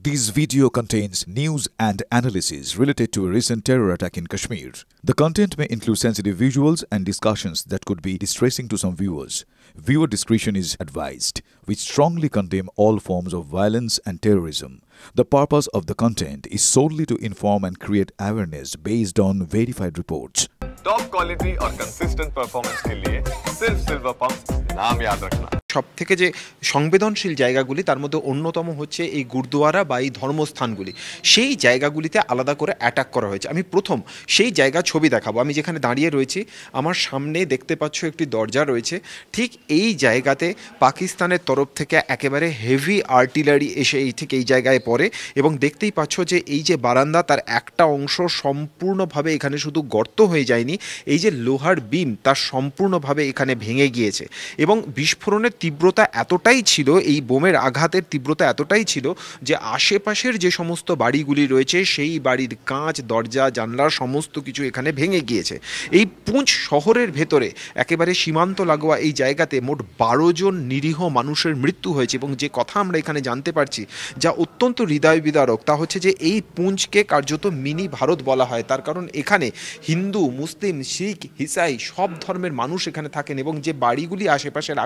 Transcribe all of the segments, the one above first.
This video contains news and analysis related to a recent terror attack in Kashmir. The content may include sensitive visuals and discussions that could be distressing to some viewers. Viewer discretion is advised. We strongly condemn all forms of violence and terrorism. The purpose of the content is solely to inform and create awareness based on verified reports. Top quality और consistent performance के लिए सिर्फ silver pump नाम याद रखना। সবথেকে যে সংবেদনশীল জায়গাগুলি তার মধ্যে অন্যতম হচ্ছে এই গুরুদুয়ারা বা এই ধর্মস্থানগুলি। সেই জায়গাগুলিতে আলাদা করে অ্যাটাক করা হয়েছে। আমি প্রথম সেই জায়গা ছবি দেখাবো। আমি যেখানে দাঁড়িয়ে রয়েছি আমার সামনে দেখতে পাচ্ছ একটি দরজা রয়েছে। ঠিক এই জায়গাতে পাকিস্তানের তরফ থেকে একেবারে হেভি আর্টিলারি এসে এই জায়গায় পড়ে এবং দেখতেই পাচ্ছ যে এই যে বারান্দা তার একটা অংশ সম্পূর্ণভাবে এখানে শুধু গর্ত হয়ে যায়নি, এই যে লোহার বিম তার সম্পূর্ণভাবে এখানে ভেঙে গিয়েছে এবং বিস্ফোরণের তীব্রতা এতটাই ছিল, এই বোমের আঘাতের তীব্রতা এতটাই ছিল যে আশেপাশের যে সমস্ত বাড়িগুলি রয়েছে সেই বাড়ির কাঁচ, দরজা, জানলা সমস্ত কিছু এখানে ভেঙে গিয়েছে। এই পুঞ্চ শহরের ভেতরে একেবারে সীমান্ত লাগোয়া এই জায়গাতে মোট 12 জন নিরীহ মানুষের মৃত্যু হয়েছে এবং যে কথা আমরা এখানে জানতে পারছি যা অত্যন্ত হৃদয় বিদারক তা হচ্ছে যে এই পুঞ্চকে কার্যত মিনি ভারত বলা হয়। তার কারণ এখানে হিন্দু, মুসলিম, শিখ, ইসাই সব ধর্মের মানুষ এখানে থাকেন এবং যে বাড়িগুলি আশেপাশের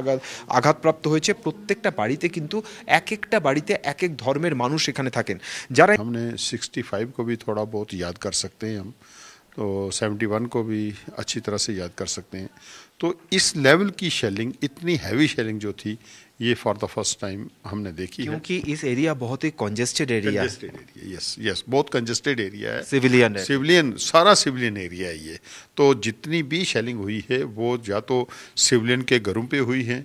আঘাতপ্রাপ্ত হয়েছে প্রত্যেকটা বাড়িতে কিন্তু এক একটা বাড়িতে এক এক ধর্মের মানুষ এখানে থাকেন। যারা हमने 65 को भी थोड़ा बहुत याद कर सकते हैं हम, तो 71 को भी अच्छी तरह से याद कर सकते हैं। तो इस लेवल की शेलिंग, इतनी हैवी शेलिंग जो थी ये फॉर द फर्स्ट टाइम हमने देखी है, क्योंकि इस एरिया बहुत ही कंजेस्टेड एरिया है। यस बहुत कंजेस्टेड एरिया है, सिविलियन सारा सिविलियन एरिया है ये। तो जितनी भी शेलिंग हुई है वो या तो सिविलियन के घरों पे हुई है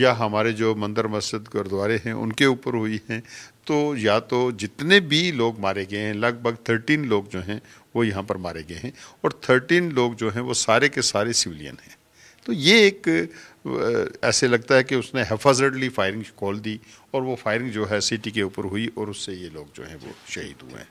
या हमारे जो मंदिर, मस्जिद, गुरुद्वारे हैं उनके ऊपर हुई हैं। तो या तो जितने भी लोग मारे गए हैं, लगभग 13 लोग जो हैं वो यहाँ पर मारे गए हैं और 13 लोग जो हैं वो सारे के सारे सिविलियन हैं। तो ये एक ऐसे लगता है कि उसने हेफाजतली फायरिंग खोल दी और वो फायरिंग जो है सिटी के ऊपर हुई और उससे ये लोग जो हैं वो शहीद हुए हैं।